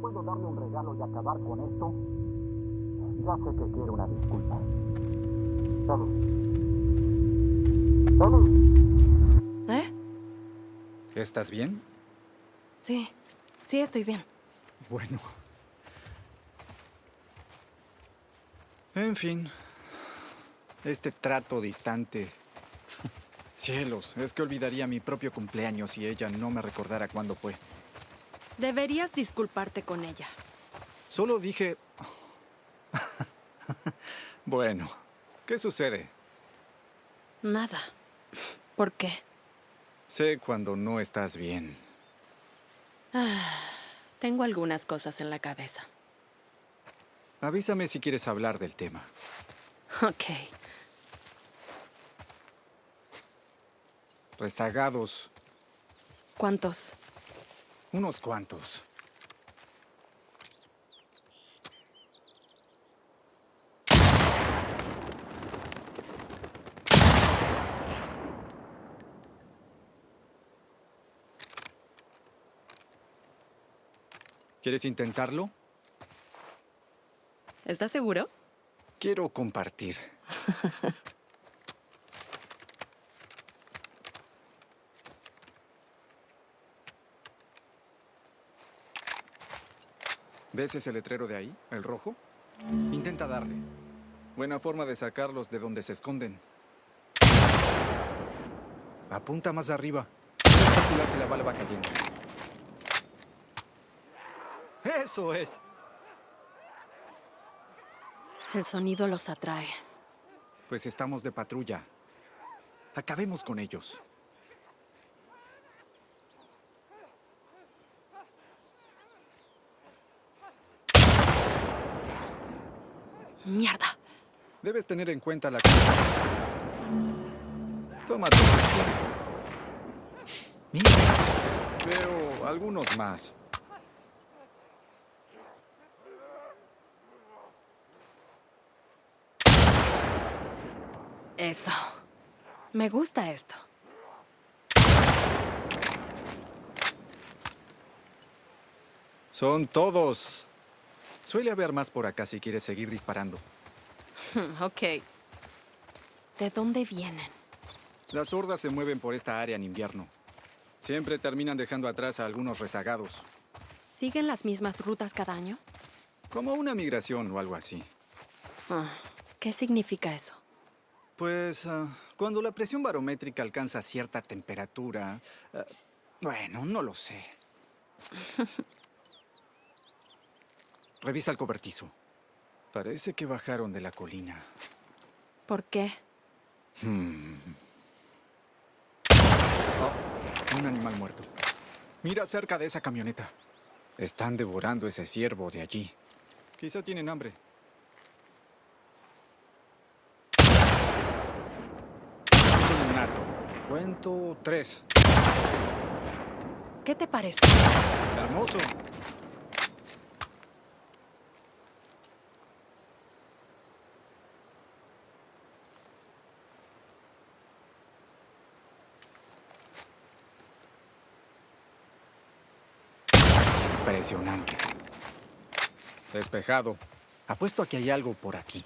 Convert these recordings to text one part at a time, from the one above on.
puedo darle un regalo y acabar con esto? Ya sé que quiere una disculpa. Ellie. ¿Eh? ¿Estás bien? Sí, sí estoy bien. Bueno. En fin. Este trato distante. Cielos, es que olvidaría mi propio cumpleaños si ella no me recordara cuándo fue. Deberías disculparte con ella. Solo dije... Bueno, ¿qué sucede? Nada. ¿Por qué? Sé cuando no estás bien. Tengo algunas cosas en la cabeza. Avísame si quieres hablar del tema. Ok. Rezagados. ¿Cuántos? Unos cuantos. ¿Quieres intentarlo? ¿Estás seguro? Quiero compartir. ¿Ves ese letrero de ahí? ¿El rojo? Intenta darle. Buena forma de sacarlos de donde se esconden. Apunta más arriba. Es calcular que la bala va cayendo. ¡Eso es! El sonido los atrae. Pues estamos de patrulla. Acabemos con ellos. ¡Mierda! Debes tener en cuenta la... Tómate. Mira eso. Veo algunos más. Eso. Me gusta esto. Son todos. Suele haber más por acá si quieres seguir disparando. Ok. ¿De dónde vienen? Las hordas se mueven por esta área en invierno. Siempre terminan dejando atrás a algunos rezagados. ¿Siguen las mismas rutas cada año? Como una migración o algo así. ¿Qué significa eso? Pues cuando la presión barométrica alcanza cierta temperatura... bueno, no lo sé. Revisa el cobertizo. Parece que bajaron de la colina. ¿Por qué? Oh, un animal muerto. Mira cerca de esa camioneta. Están devorando ese ciervo de allí. Quizá tienen hambre. Un nato. Cuento 3. ¿Qué te parece? Hermoso. Impresionante. Despejado. Apuesto a que hay algo por aquí.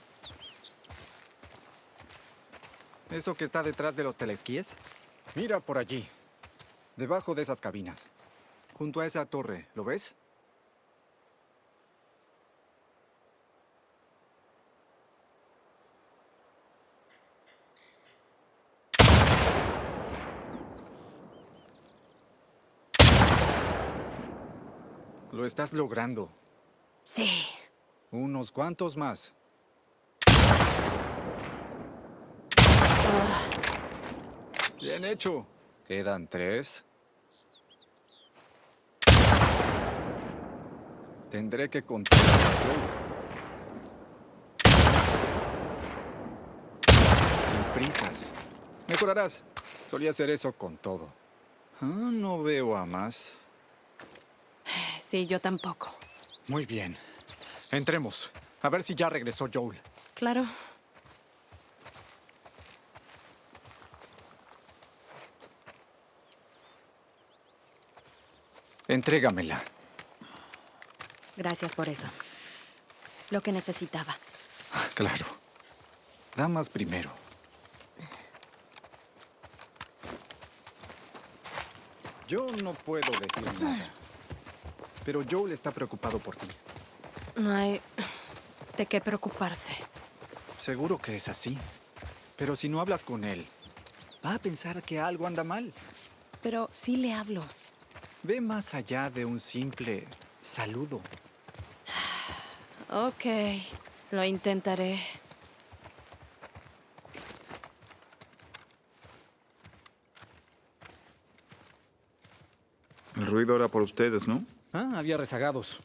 ¿Eso que está detrás de los teleesquíes? Mira por allí. Debajo de esas cabinas. Junto a esa torre. ¿Lo ves? Lo estás logrando. Sí. Unos cuantos más. Bien hecho. Quedan 3. Tendré que contar. Sin prisas. Mejorarás. Solía hacer eso con todo. No veo a más. Sí, yo tampoco. Muy bien. Entremos. A ver si ya regresó Joel. Claro. Entrégamela. Gracias por eso. Lo que necesitaba. Claro. Damas primero. Yo no puedo decir nada. Pero Joel está preocupado por ti. No hay de qué preocuparse. Seguro que es así. Pero si no hablas con él, va a pensar que algo anda mal. Pero sí le hablo. Ve más allá de un simple saludo. Ok, lo intentaré. El ruido era por ustedes, ¿no? Ah, había rezagados.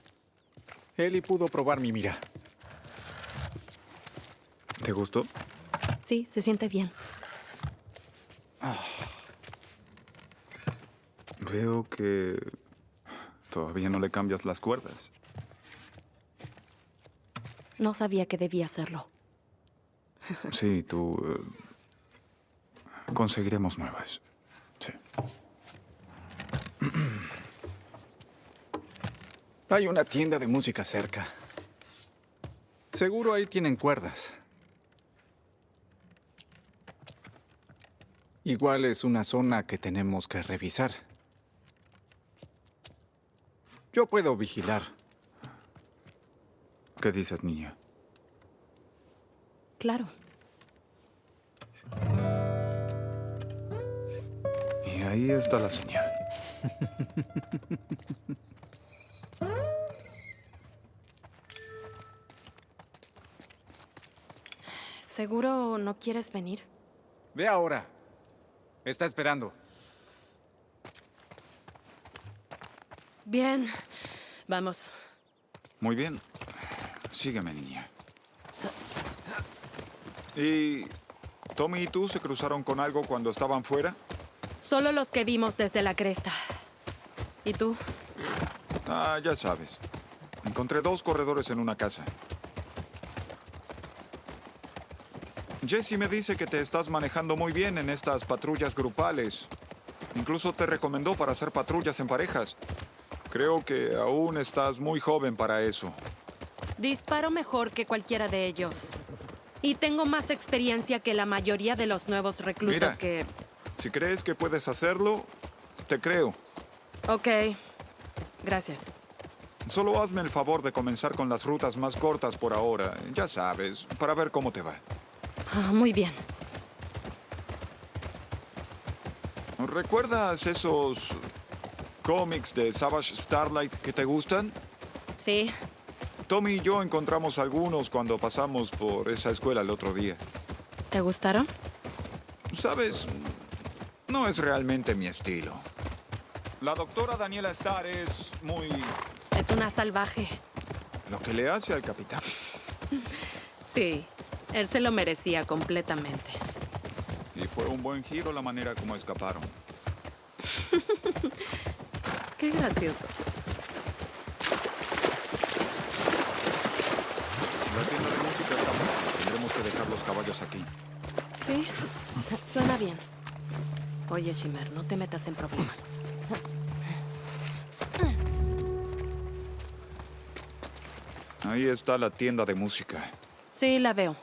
Ellie pudo probar mi mira. ¿Te gustó? Sí, se siente bien. Veo que todavía no le cambias las cuerdas. No sabía que debía hacerlo. Sí, tú... conseguiremos nuevas. Sí. Hay una tienda de música cerca. Seguro ahí tienen cuerdas. Igual es una zona que tenemos que revisar. Yo puedo vigilar. ¿Qué dices, niña? Claro. Y ahí está la señal. ¿Seguro no quieres venir? Ve ahora. Está esperando. Bien. Vamos. Muy bien. Sígueme, niña. ¿Y Tommy y tú se cruzaron con algo cuando estaban fuera? Solo los que vimos desde la cresta. ¿Y tú? Ah, ya sabes. Encontré 2 corredores en una casa. Jesse me dice que te estás manejando muy bien en estas patrullas grupales. Incluso te recomendó para hacer patrullas en parejas. Creo que aún estás muy joven para eso. Disparo mejor que cualquiera de ellos. Y tengo más experiencia que la mayoría de los nuevos reclutas Mira. que... Si crees que puedes hacerlo, te creo. Ok. Gracias. Solo hazme el favor de comenzar con las rutas más cortas por ahora. Ya sabes, para ver cómo te va. Muy bien. ¿Recuerdas esos cómics de Savage Starlight que te gustan? Sí. Tommy y yo encontramos algunos cuando pasamos por esa escuela el otro día. ¿Te gustaron? ¿Sabes? No es realmente mi estilo. La doctora Daniela Starr es muy... Es una salvaje. lo que le hace al capitán. Sí. Él se lo merecía completamente. Y fue un buen giro la manera como escaparon. Qué gracioso. La tienda de música está muerta. Tendremos que dejar los caballos aquí. Sí. Suena bien. Oye, Shimmer, no te metas en problemas. Ahí está la tienda de música. Sí, la veo.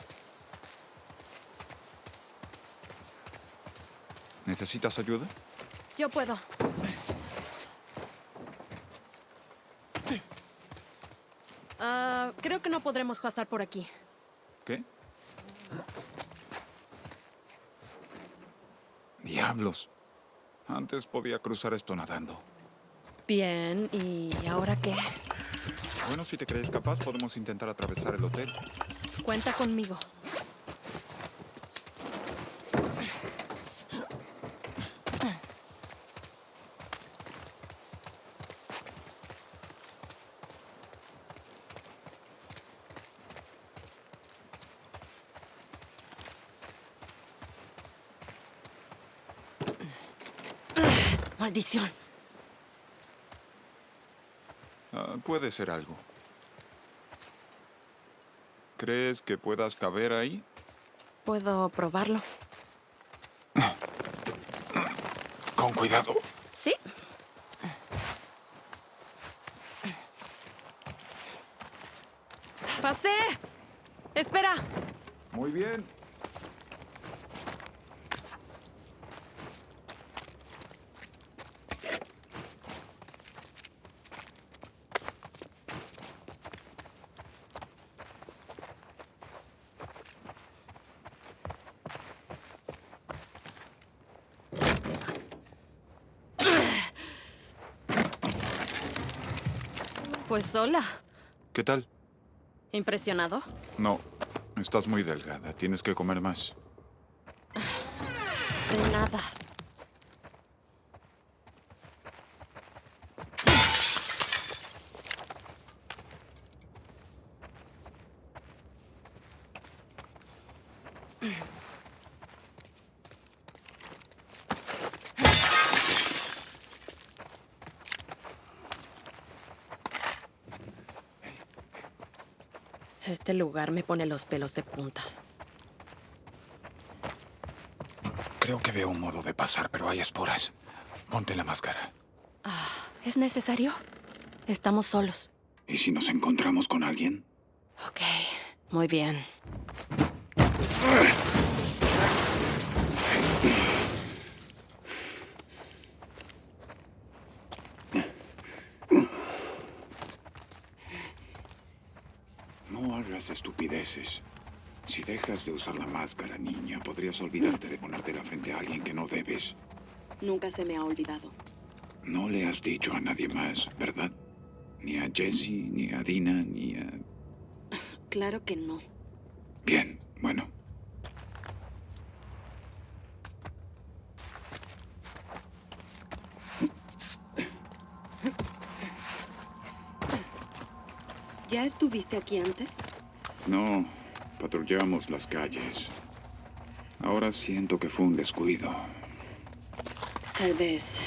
¿Necesitas ayuda? Yo puedo. Creo que no podremos pasar por aquí. ¿Qué? Diablos. Antes podía cruzar esto nadando. Bien, ¿y ahora qué? Bueno, si te crees capaz, podemos intentar atravesar el hotel. Cuenta conmigo. Maldición. Puede ser algo. ¿Crees que puedas caber ahí? ¿Puedo probarlo? Con cuidado. Sí. ¡Pasé! ¡Espera! Muy bien. Pues hola. ¿Qué tal? ¿Impresionado? No, estás muy delgada. Tienes que comer más. De nada. Este lugar me pone los pelos de punta. Creo que veo un modo de pasar, pero hay esporas. Ponte la máscara. ¿Es necesario? Estamos solos. ¿Y si nos encontramos con alguien? Ok, muy bien. No hagas estupideces. Si dejas de usar la máscara, niña, podrías olvidarte de ponértela frente a alguien que no debes. Nunca se me ha olvidado. No le has dicho a nadie más, ¿verdad? Ni a Jessie, ni a Dina, ni a... Claro que no. Bien, bueno. ¿Ya estuviste aquí antes? No, patrullamos las calles. Ahora siento que fue un descuido. Tal vez.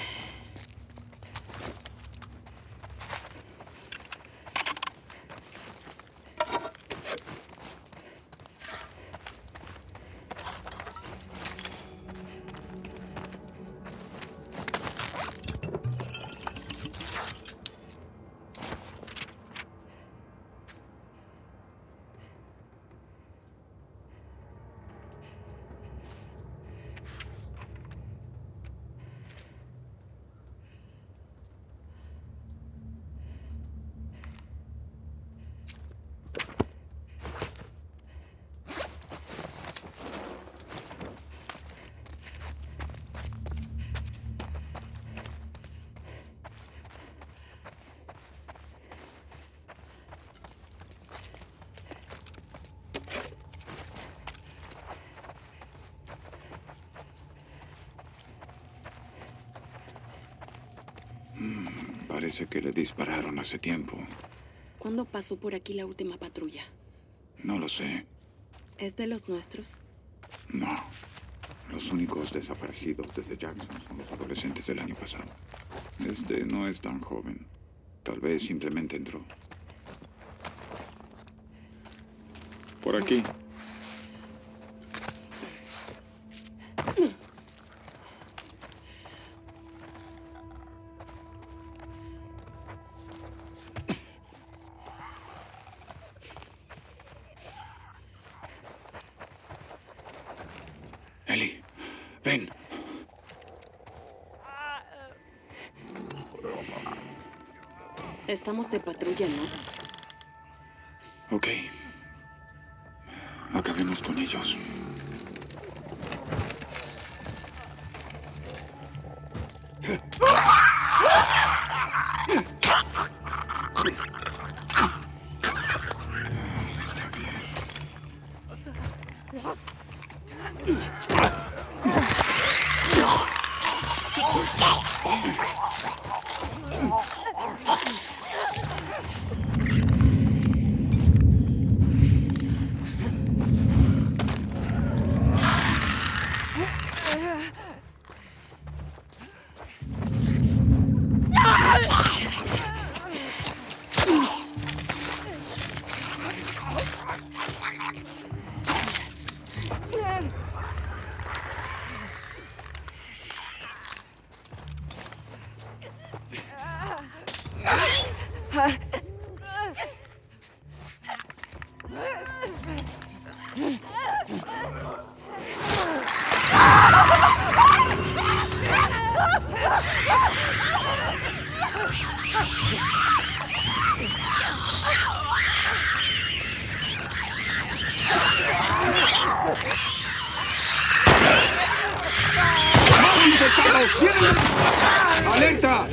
Parece que le dispararon hace tiempo. ¿Cuándo pasó por aquí la última patrulla? No lo sé. ¿Es de los nuestros? No. Los únicos desaparecidos desde Jackson son los adolescentes del año pasado. Este no es tan joven. Tal vez simplemente entró. Por aquí. Ellie, ven. Estamos de patrulla, ¿no? Ok. Acabemos con ellos. Está bien. ¡Alerta!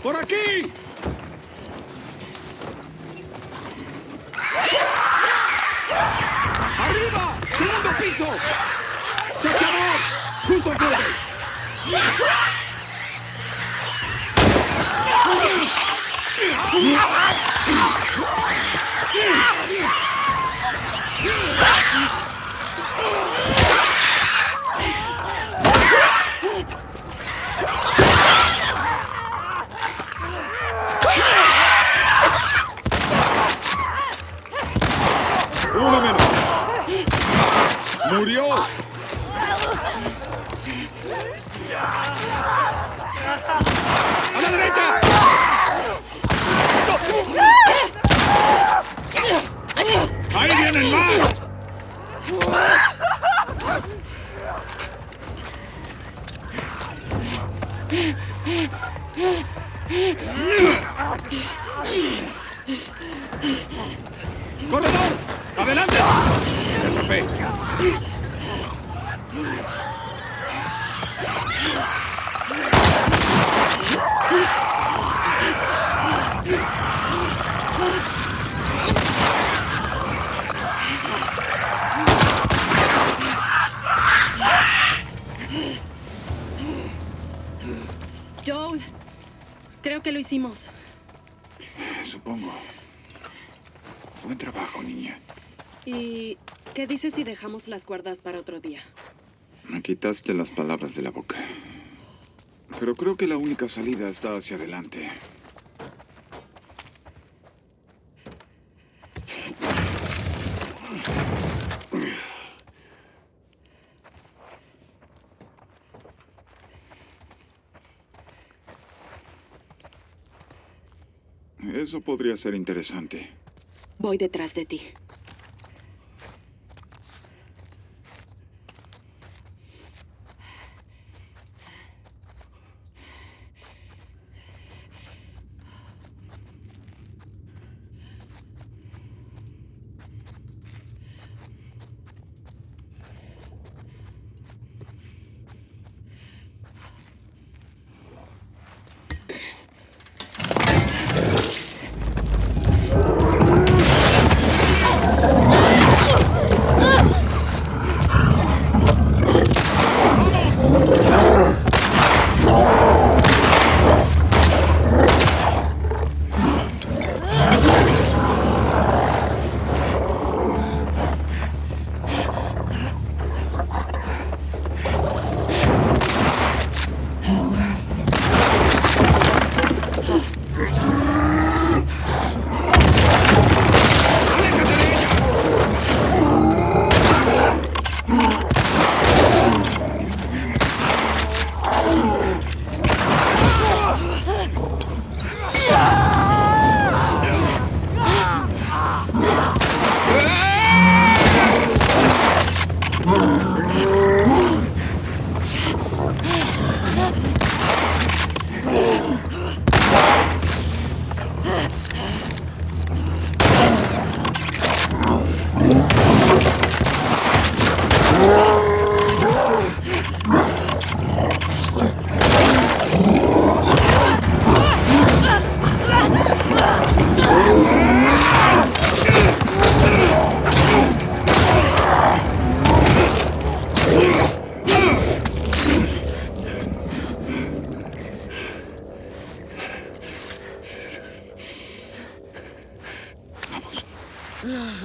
¡Por aquí! ¡Arriba! ¡Segundo piso! ¡Chasqueador! ¡Justo al frente! ¡Uno menos! ¡Murió! ¡A la derecha! ¡Ahí vienen más! ¡Corredor! ¡Adelante! ¡Me atrapé! Joel, creo que lo hicimos. Supongo. Buen trabajo, niña. ¿Y qué dices si dejamos las cuerdas para otro día? Me quitaste las palabras de la boca. Pero creo que la única salida está hacia adelante. Eso podría ser interesante. Voy detrás de ti.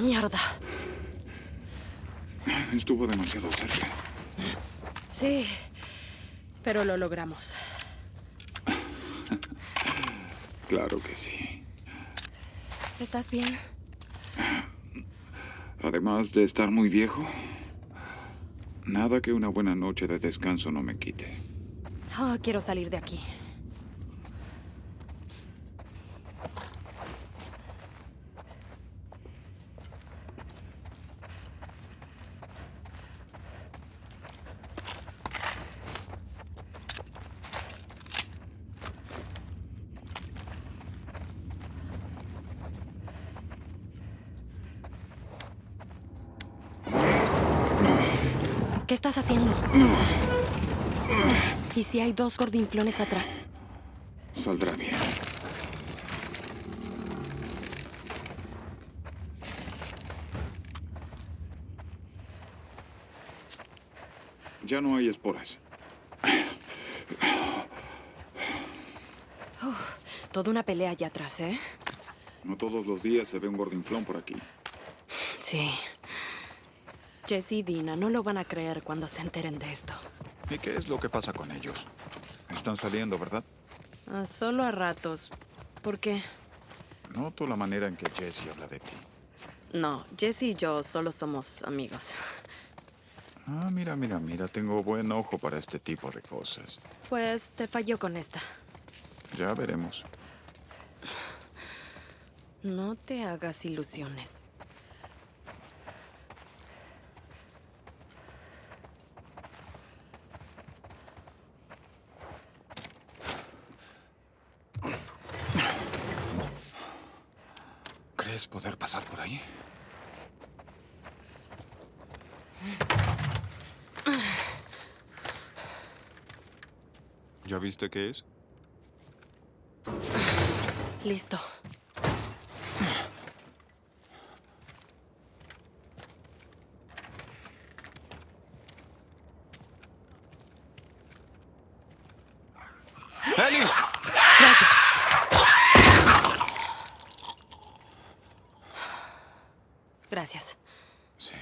Mierda. Estuvo demasiado cerca. Sí, pero lo logramos. Claro que sí. ¿Estás bien? Además de estar muy viejo, nada que una buena noche de descanso no me quite. Oh, quiero salir de aquí. ¿Qué estás haciendo? ¿Y si hay 2 gordinflones atrás? Saldrá bien. Ya no hay esporas. Toda una pelea allá atrás, ¿eh? No todos los días se ve un gordinflón por aquí. Sí. Jesse y Dina no lo van a creer cuando se enteren de esto. ¿Y qué es lo que pasa con ellos? Están saliendo, ¿verdad? Solo a ratos. ¿Por qué? Noto la manera en que Jesse habla de ti. No, Jesse y yo solo somos amigos. Ah, mira, tengo buen ojo para este tipo de cosas. Pues te falló con esta. Ya veremos. No te hagas ilusiones. ¿Crees poder pasar por ahí? ¿Ya viste qué es? Listo. ¡Ellie! Gracias. Sí.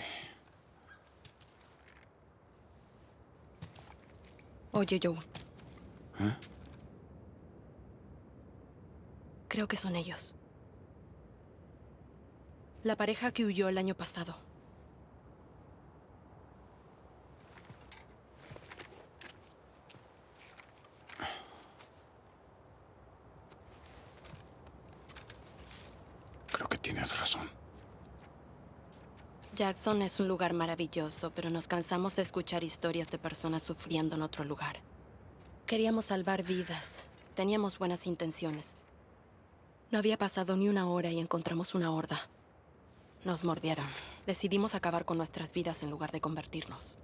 Oye, Joe. ¿Eh? Creo que son ellos. La pareja que huyó el año pasado. Creo que tienes razón. Jackson es un lugar maravilloso, pero nos cansamos de escuchar historias de personas sufriendo en otro lugar. Queríamos salvar vidas. Teníamos buenas intenciones. No había pasado ni una hora y encontramos una horda. Nos mordieron. Decidimos acabar con nuestras vidas en lugar de convertirnos.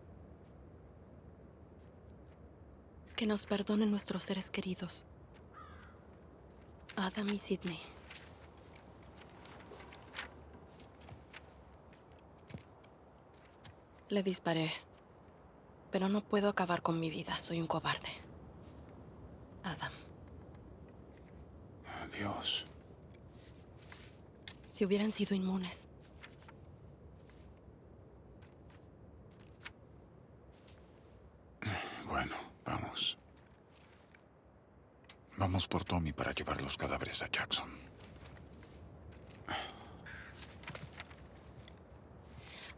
Que nos perdonen nuestros seres queridos. Adam y Sydney. Le disparé. Pero no puedo acabar con mi vida. Soy un cobarde. Adam. Adiós. Si hubieran sido inmunes. Bueno, vamos. Vamos por Tommy para llevar los cadáveres a Jackson.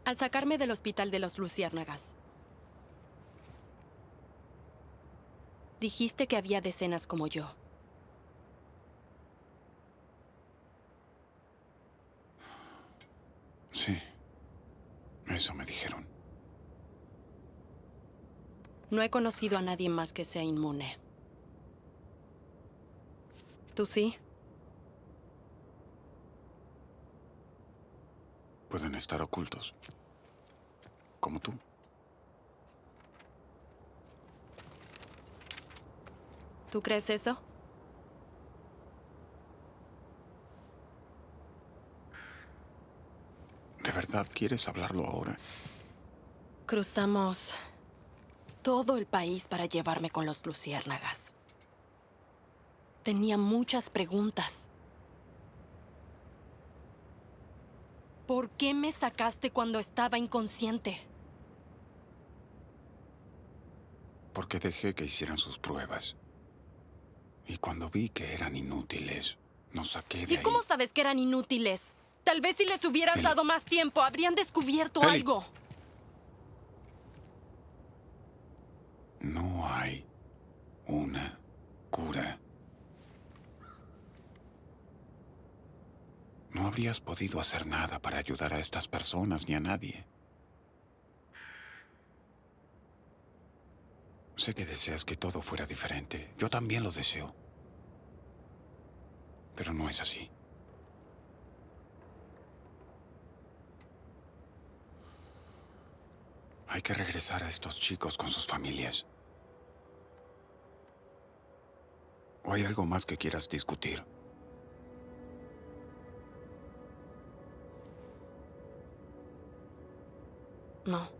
Al sacarme del hospital de los Luciérnagas, dijiste que había decenas como yo. Sí. Eso me dijeron. No he conocido a nadie más que sea inmune. ¿Tú sí? Pueden estar ocultos. Como tú. ¿Tú crees eso? ¿De verdad quieres hablarlo ahora? Cruzamos todo el país para llevarme con los Luciérnagas. Tenía muchas preguntas. ¿Por qué me sacaste cuando estaba inconsciente? Porque dejé que hicieran sus pruebas. Y cuando vi que eran inútiles, Nos saqué de ¿Y ahí. cómo sabes que eran inútiles? Tal vez si les hubieras Ellie. dado más tiempo, habrían descubierto Ellie. algo. No hay una cura. No habrías podido hacer nada para ayudar a estas personas ni a nadie. Sé que deseas que todo fuera diferente. Yo también lo deseo. Pero no es así. Hay que regresar a estos chicos con sus familias. ¿O hay algo más que quieras discutir? No.